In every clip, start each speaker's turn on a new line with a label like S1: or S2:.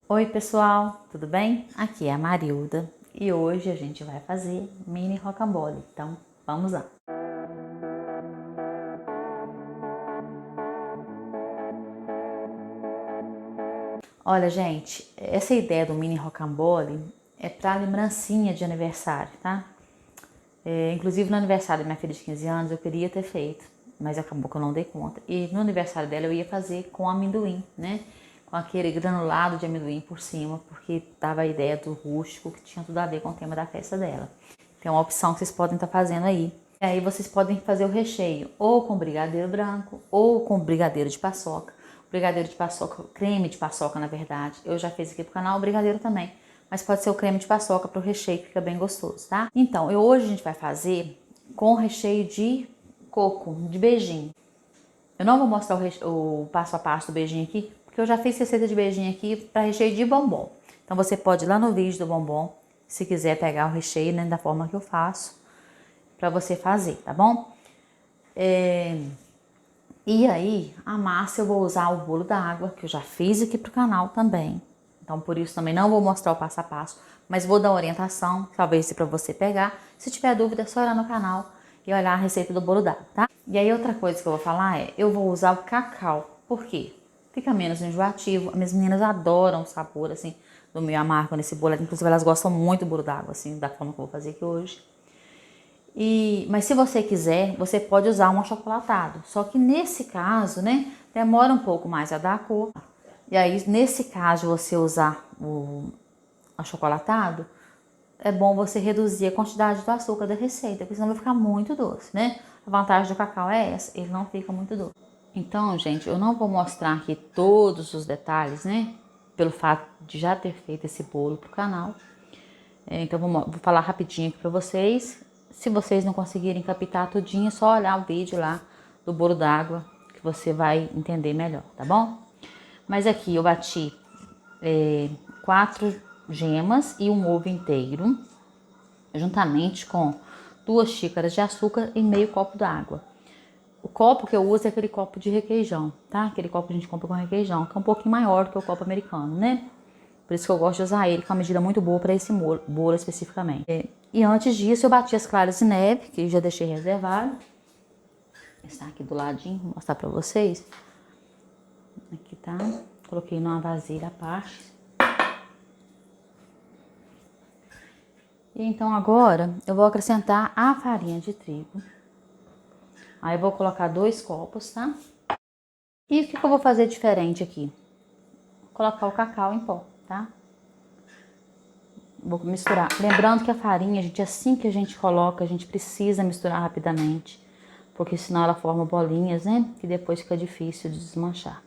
S1: Oi pessoal, tudo bem? Aqui é a Marilda e hoje a gente vai fazer mini rocambole, então vamos lá. Olha gente, essa ideia do mini rocambole é para lembrancinha de aniversário, tá? Inclusive no aniversário da minha filha de 15 anos eu queria ter feito, mas acabou que eu não dei conta. E no aniversário dela eu ia fazer com amendoim, né? Com aquele granulado de amendoim por cima, porque tava a ideia do rústico que tinha tudo a ver com o tema da festa dela. Tem uma opção que vocês podem estar fazendo aí. E aí vocês podem fazer o recheio ou com brigadeiro branco ou com brigadeiro de paçoca. Brigadeiro de paçoca, creme de paçoca na verdade. Eu já fiz aqui pro canal o brigadeiro também. Mas pode ser o creme de paçoca para o recheio que fica bem gostoso, tá? Então, hoje a gente vai fazer com recheio de coco, de beijinho. Eu não vou mostrar o passo a passo do beijinho aqui, porque eu já fiz receita de beijinho aqui para recheio de bombom. Então você pode ir lá no vídeo do bombom, se quiser pegar o recheio, né, da forma que eu faço, para você fazer, tá bom? E aí, a massa eu vou usar o bolo da água, que eu já fiz aqui pro canal também. Então, por isso também não vou mostrar o passo a passo, mas vou dar orientação, talvez para você pegar. Se tiver dúvida, é só olhar no canal e olhar a receita do bolo d'água, tá? E aí, outra coisa que eu vou falar é, eu vou usar o cacau. Por quê? Fica menos enjoativo. Minhas meninas adoram o sabor, assim, do meu amargo nesse bolo. Inclusive, elas gostam muito do bolo d'água, assim, da forma que eu vou fazer aqui hoje. Mas se você quiser, você pode usar um achocolatado. Só que nesse caso, né, demora um pouco mais a dar cor. E aí, nesse caso, você usar o achocolatado, é bom você reduzir a quantidade do açúcar da receita, porque senão vai ficar muito doce, né? A vantagem do cacau é essa, ele não fica muito doce. Então, gente, eu não vou mostrar aqui todos os detalhes, né? Pelo fato de já ter feito esse bolo pro canal. Então, vou falar rapidinho aqui pra vocês. Se vocês não conseguirem captar tudinho, é só olhar o vídeo lá do bolo d'água, que você vai entender melhor, tá bom? Mas aqui eu bati 4 gemas e um ovo inteiro, juntamente com 2 xícaras de açúcar e meio copo d'água. O copo que eu uso é aquele copo de requeijão, tá? Aquele copo que a gente compra com requeijão, que é um pouquinho maior do que o copo americano, né? Por isso que eu gosto de usar ele, que é uma medida muito boa para esse bolo especificamente. E antes disso, eu bati as claras de neve, que eu já deixei reservado. Está aqui do ladinho, vou mostrar para vocês. Aqui tá. Coloquei numa vasilha à parte. E então agora eu vou acrescentar a farinha de trigo. Aí eu vou colocar 2 copos, tá? E o que eu vou fazer diferente aqui? Vou colocar o cacau em pó, tá? Vou misturar. Lembrando que a farinha, gente, assim que a gente coloca, a gente precisa misturar rapidamente. Porque senão ela forma bolinhas, né? Que depois fica difícil de desmanchar.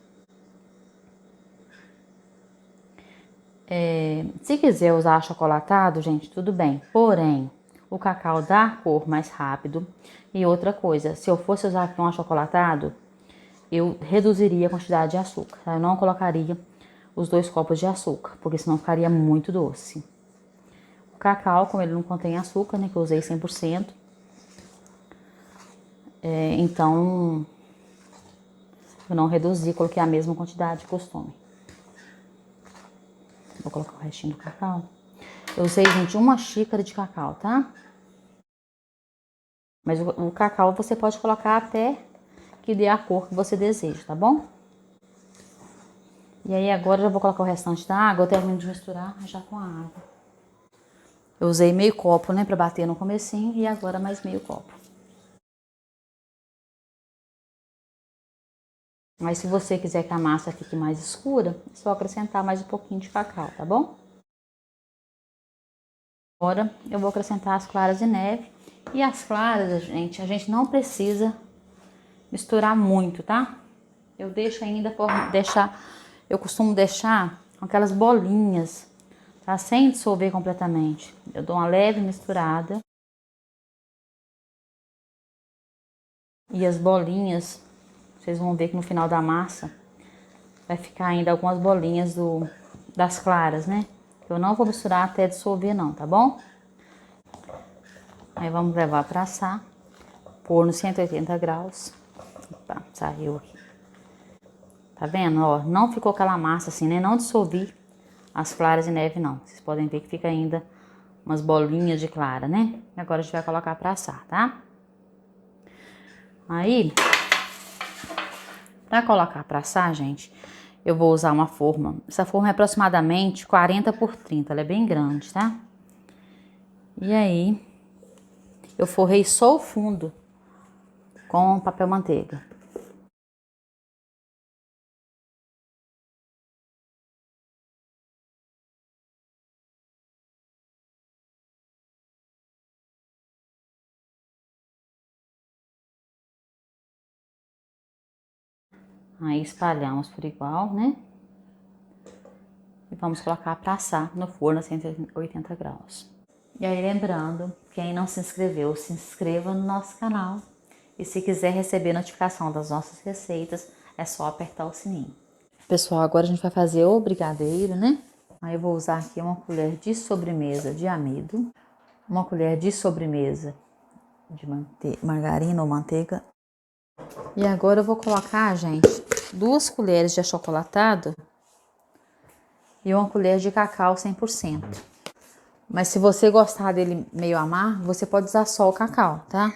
S1: Se quiser usar achocolatado, gente, tudo bem. Porém, o cacau dá cor mais rápido. E outra coisa, se eu fosse usar aqui um achocolatado, eu reduziria a quantidade de açúcar. Tá? Eu não colocaria os 2 copos de açúcar, porque senão ficaria muito doce. O cacau, como ele não contém açúcar, né, que eu usei 100%, então eu não reduzi, coloquei a mesma quantidade de costume. Vou colocar o restinho do cacau. Eu usei, gente, 1 xícara de cacau, tá? Mas o cacau você pode colocar até que dê a cor que você deseja, tá bom? E aí agora eu já vou colocar o restante da água, eu termino de misturar já com a água. Eu usei meio copo, né, pra bater no comecinho e agora mais meio copo. Mas se você quiser que a massa fique mais escura, é só acrescentar mais um pouquinho de cacau, tá bom? Agora eu vou acrescentar as claras de neve. E as claras, gente, a gente não precisa misturar muito, tá? Eu deixo ainda por deixar, eu costumo deixar com aquelas bolinhas, tá? Sem dissolver completamente. Eu dou uma leve misturada. E as bolinhas, vocês vão ver que no final da massa vai ficar ainda algumas bolinhas das claras, né? Eu não vou misturar até dissolver não, tá bom? Aí vamos levar para assar, pôr no 180 graus. Opa, saiu aqui. Tá vendo, ó? Não ficou aquela massa assim, né? Não dissolvi as claras de neve não. Vocês podem ver que fica ainda umas bolinhas de clara, né? E agora a gente vai colocar pra assar, tá? Aí, pra colocar pra assar, gente, eu vou usar uma forma. Essa forma é aproximadamente 40 por 30, ela é bem grande, tá? E aí, eu forrei só o fundo com papel manteiga. Aí espalhamos por igual, né? E vamos colocar para assar no forno a 180 graus. E aí lembrando, quem não se inscreveu, se inscreva no nosso canal. E se quiser receber notificação das nossas receitas, é só apertar o sininho. Pessoal, agora a gente vai fazer o brigadeiro, né? Aí eu vou usar aqui uma colher de sobremesa de amido, uma colher de sobremesa de margarina ou manteiga. E agora eu vou colocar, gente, 2 colheres de achocolatado e uma colher de cacau 100%. Mas se você gostar dele meio amargo, você pode usar só o cacau, tá?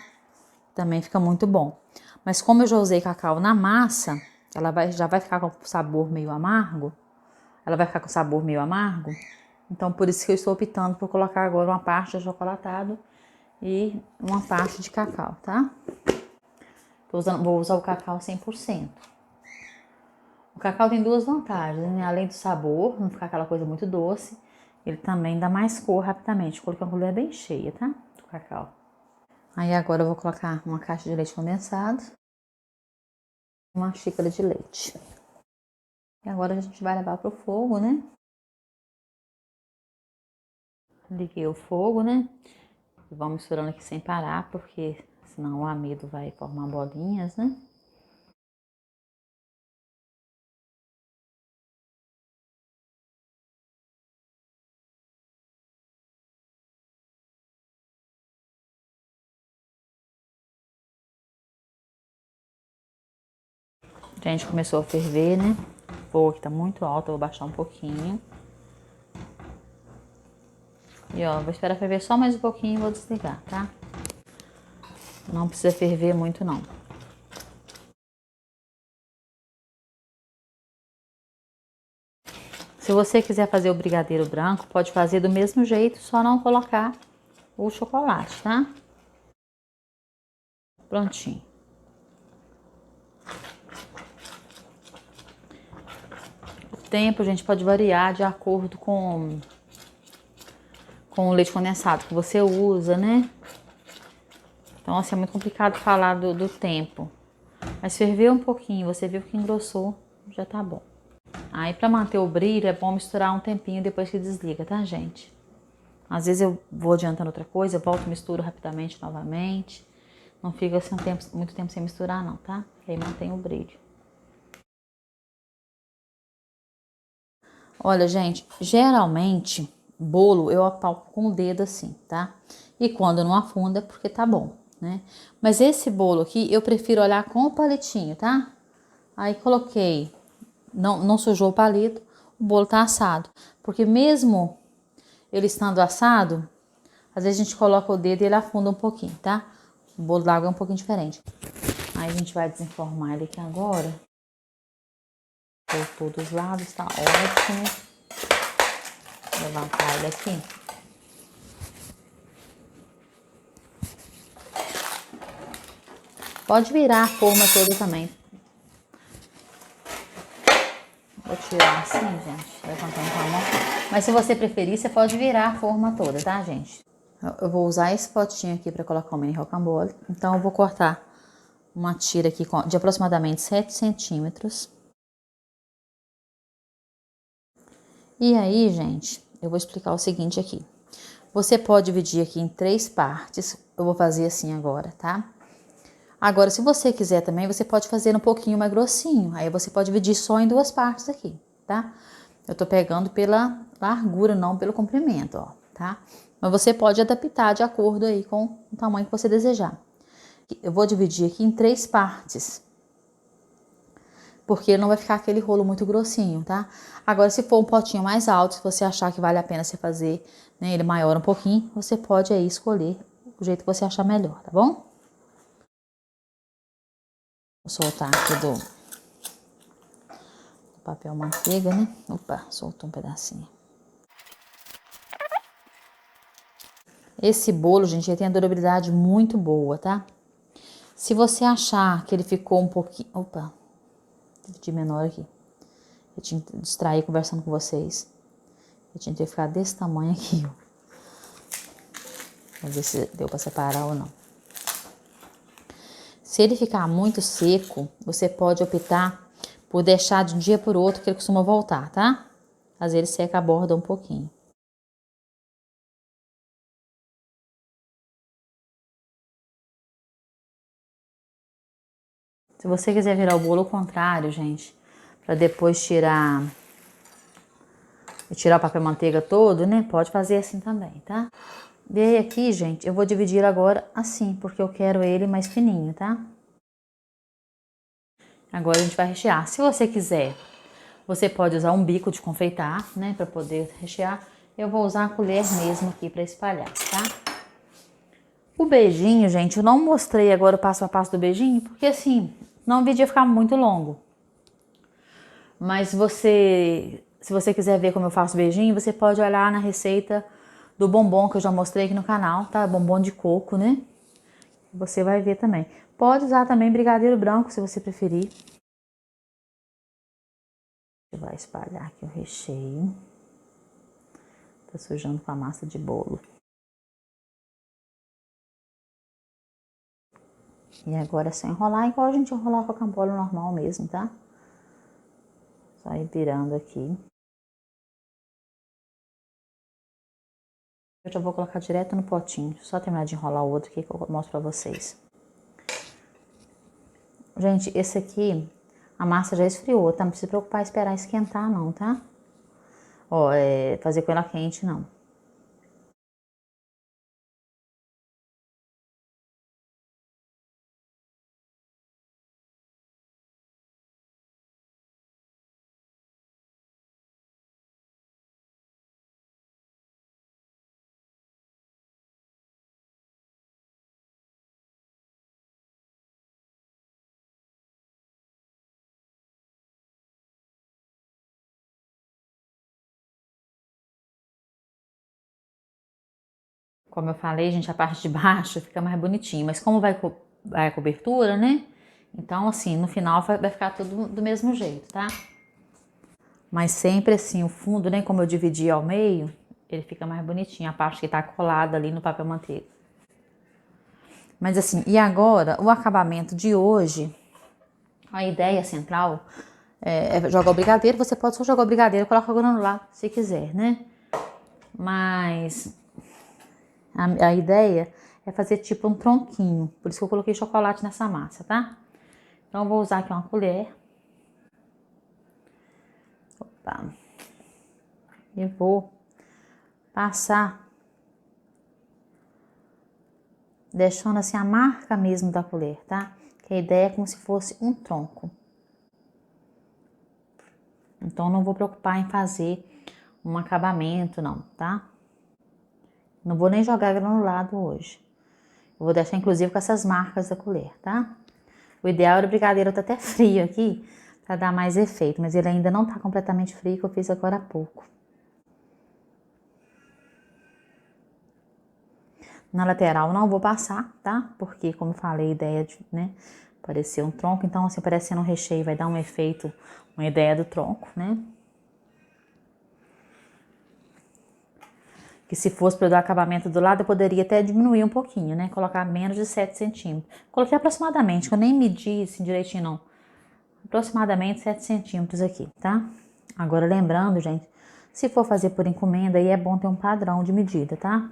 S1: Também fica muito bom. Mas como eu já usei cacau na massa, já vai ficar com sabor meio amargo. Ela vai ficar com sabor meio amargo. Então, por isso que eu estou optando por colocar agora uma parte de achocolatado e uma parte de cacau, tá? Vou usar o cacau 100%. O cacau tem 2 vantagens, né? Além do sabor, não ficar aquela coisa muito doce, ele também dá mais cor rapidamente. Coloquei uma colher bem cheia, tá? Do cacau. Aí agora eu vou colocar uma caixa de leite condensado, uma xícara de leite. E agora a gente vai levar pro fogo, né? Liguei o fogo, né? E vamos misturando aqui sem parar, porque senão o amido vai formar bolinhas, né? Gente, começou a ferver, né? O fogo aqui tá muito alto, eu vou baixar um pouquinho. E ó, vou esperar ferver só mais um pouquinho e vou desligar, tá? Não precisa ferver muito não. Se você quiser fazer o brigadeiro branco, pode fazer do mesmo jeito, só não colocar o chocolate, tá? Prontinho. O tempo, gente, pode variar de acordo com o leite condensado que você usa, né? Então, assim, é muito complicado falar do tempo. Mas ferveu um pouquinho, você viu que engrossou, já tá bom. Aí, pra manter o brilho, é bom misturar um tempinho depois que desliga, tá, gente? Às vezes eu vou adiantando outra coisa, eu volto e misturo rapidamente novamente. Não fica assim muito tempo sem misturar, não, tá? Que aí mantém o brilho. Olha, gente, geralmente, bolo eu apalpo com o dedo assim, tá? E quando não afunda é porque tá bom, né? Mas esse bolo aqui, eu prefiro olhar com o palitinho, tá? Aí coloquei, não sujou o palito, o bolo tá assado. Porque mesmo ele estando assado, às vezes a gente coloca o dedo e ele afunda um pouquinho, tá? O bolo d'água é um pouquinho diferente. Aí a gente vai desenformar ele aqui agora. Por todos os lados, tá ótimo. Vou levantar ele aqui. Pode virar a forma toda também. Vou tirar assim, gente, levantando com a mão. Mas se você preferir, você pode virar a forma toda, tá, gente? Eu vou usar esse potinho aqui para colocar o mini rocambole. Então, eu vou cortar uma tira aqui de aproximadamente 7 centímetros. E aí, gente, eu vou explicar o seguinte aqui. Você pode dividir aqui em 3 partes. Eu vou fazer assim agora, tá? Agora, se você quiser também, você pode fazer um pouquinho mais grossinho. Aí você pode dividir só em 2 partes aqui, tá? Eu tô pegando pela largura, não pelo comprimento, ó, tá? Mas você pode adaptar de acordo aí com o tamanho que você desejar. Eu vou dividir aqui em 3 partes. porque não vai ficar aquele rolo muito grossinho, tá? Agora, se for um potinho mais alto, se você achar que vale a pena você fazer, né, ele maior um pouquinho, você pode aí escolher o jeito que você achar melhor, tá bom? Vou soltar aqui do papel manteiga, né? Opa, soltou um pedacinho. Esse bolo, gente, ele tem a durabilidade muito boa, tá? Se você achar que ele ficou um pouquinho... Opa, de menor aqui. Eu tinha que distrair conversando com vocês. Eu tinha que ficar desse tamanho aqui, ó. Vamos ver se deu pra separar ou não. Se ele ficar muito seco, você pode optar por deixar de um dia por outro, que ele costuma voltar, tá? Às vezes ele seca a borda um pouquinho. Se você quiser virar o bolo ao contrário, gente, para depois tirar o papel manteiga todo, né? Pode fazer assim também, tá? E aí aqui, gente, eu vou dividir agora assim, porque eu quero ele mais fininho, tá? Agora a gente vai rechear. Se você quiser, você pode usar um bico de confeitar, né, para poder rechear. Eu vou usar a colher mesmo aqui para espalhar, tá? O beijinho, gente, eu não mostrei agora o passo a passo do beijinho, porque assim, não o vídeo ia ficar muito longo. Mas se você quiser ver como eu faço beijinho, você pode olhar na receita do bombom que eu já mostrei aqui no canal, tá? Bombom de coco, né? Você vai ver também. Pode usar também brigadeiro branco, se você preferir. Você vai espalhar aqui o recheio. Tá sujando com a massa de bolo. E agora é só enrolar igual a gente enrolar com a bola normal mesmo, tá? Só ir virando aqui. Eu já vou colocar direto no potinho. Só terminar de enrolar o outro aqui que eu mostro pra vocês. Gente, esse aqui, a massa já esfriou, tá? Não precisa se preocupar em esperar esquentar não, tá? Ó, fazer com ela quente, não. Como eu falei, gente, a parte de baixo fica mais bonitinho, mas como vai a cobertura, né? Então, assim, no final vai ficar tudo do mesmo jeito, tá? Mas sempre assim, o fundo, né? Como eu dividi ao meio, ele fica mais bonitinho, a parte que tá colada ali no papel manteiga. Mas assim, e agora, o acabamento de hoje, a ideia central é jogar o brigadeiro. Você pode só jogar o brigadeiro e colocar o granulado se quiser, né? Mas a ideia é fazer tipo um tronquinho. Por isso que eu coloquei chocolate nessa massa, tá? Então eu vou usar aqui uma colher. Opa. E vou passar, deixando assim a marca mesmo da colher, tá? Que a ideia é como se fosse um tronco. Então não vou preocupar em fazer um acabamento não, tá? Não vou nem jogar granulado hoje. Eu vou deixar inclusive com essas marcas da colher, tá? O ideal era o brigadeiro tá até frio aqui, pra dar mais efeito, mas ele ainda não tá completamente frio, que eu fiz agora há pouco. Na lateral não vou passar, tá? Porque, como eu falei, a ideia de, né, parecer um tronco, então assim, parecendo um recheio vai dar um efeito, uma ideia do tronco, né? Que se fosse para eu dar acabamento do lado, eu poderia até diminuir um pouquinho, né? Colocar menos de 7 centímetros. Coloquei aproximadamente, que eu nem medi assim direitinho não. Aproximadamente 7 centímetros aqui, tá? Agora lembrando, gente, se for fazer por encomenda, aí é bom ter um padrão de medida, tá?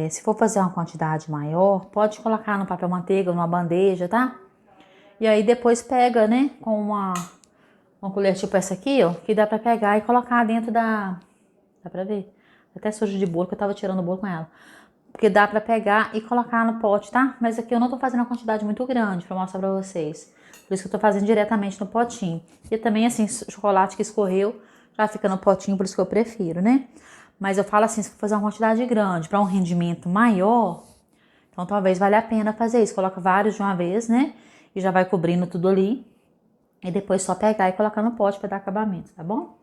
S1: Se for fazer uma quantidade maior, pode colocar no papel manteiga, numa bandeja, tá? E aí depois pega, né, com uma colher tipo essa aqui, ó, que dá pra pegar e colocar dentro da... Dá pra ver? Até sujo de bolo, que eu tava tirando o bolo com ela. porque dá pra pegar e colocar no pote, tá? Mas aqui eu não tô fazendo uma quantidade muito grande pra mostrar pra vocês. Por isso que eu tô fazendo diretamente no potinho. E também, assim, chocolate que escorreu já fica no potinho, por isso que eu prefiro, né? Mas eu falo assim, se for fazer uma quantidade grande pra um rendimento maior, então talvez valha a pena fazer isso. Coloca vários de uma vez, né? E já vai cobrindo tudo ali. E depois só pegar e colocar no pote pra dar acabamento, tá bom?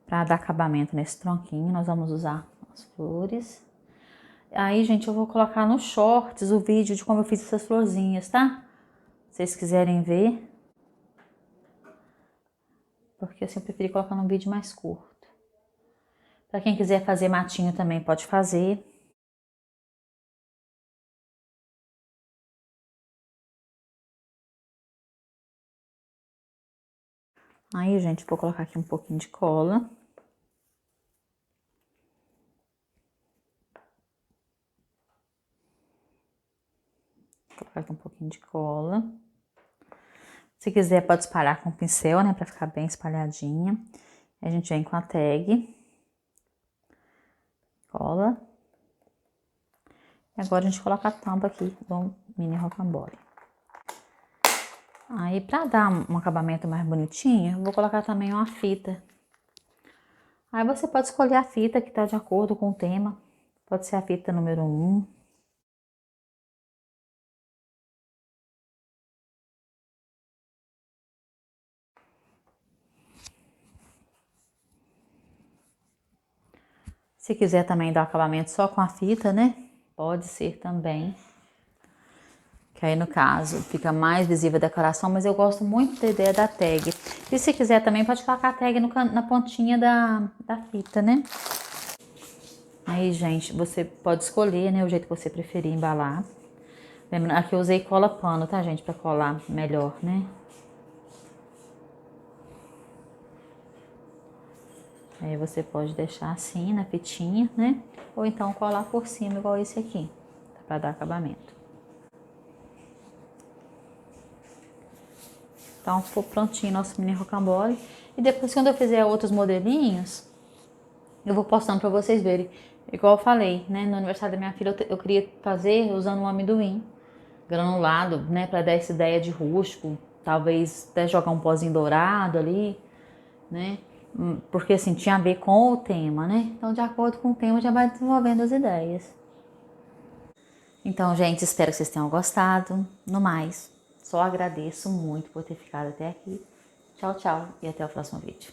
S1: Pra dar acabamento nesse tronquinho, nós vamos usar as flores. Aí, gente, eu vou colocar nos shorts o vídeo de como eu fiz essas florzinhas, tá? Se vocês quiserem ver. Porque assim, eu preferi colocar num vídeo mais curto. Pra quem quiser fazer matinho também pode fazer. Aí, gente, vou colocar aqui um pouquinho de cola. Vou colocar aqui um pouquinho de cola. Se quiser, pode espalhar com o pincel, né? Pra ficar bem espalhadinha. A gente vem com a tag. Cola. E agora a gente coloca a tampa aqui do mini rocambole. Aí, pra dar um acabamento mais bonitinho, eu vou colocar também uma fita. Aí você pode escolher a fita que tá de acordo com o tema. Pode ser a fita número 1. Se quiser também dar acabamento só com a fita, né? Pode ser também. Que aí, no caso, fica mais visível a decoração, mas eu gosto muito da ideia da tag. E se quiser também, pode colocar a tag na pontinha da fita, né? Aí, gente, você pode escolher, né, o jeito que você preferir embalar. Lembrando, aqui eu usei cola pano, tá, gente? Pra colar melhor, né? Aí você pode deixar assim, na fitinha, né? Ou então colar por cima, igual esse aqui, pra dar acabamento. Então, ficou prontinho nosso mini rocambole. E depois, quando eu fizer outros modelinhos, eu vou postando pra vocês verem. Igual eu falei, né? No aniversário da minha filha, eu queria fazer usando um amendoim granulado, né? Pra dar essa ideia de rústico. Talvez até jogar um pozinho dourado ali, né? Porque assim, tinha a ver com o tema, né? Então, de acordo com o tema, já vai desenvolvendo as ideias. Então, gente, espero que vocês tenham gostado. No mais, só agradeço muito por ter ficado até aqui. Tchau, tchau e até o próximo vídeo.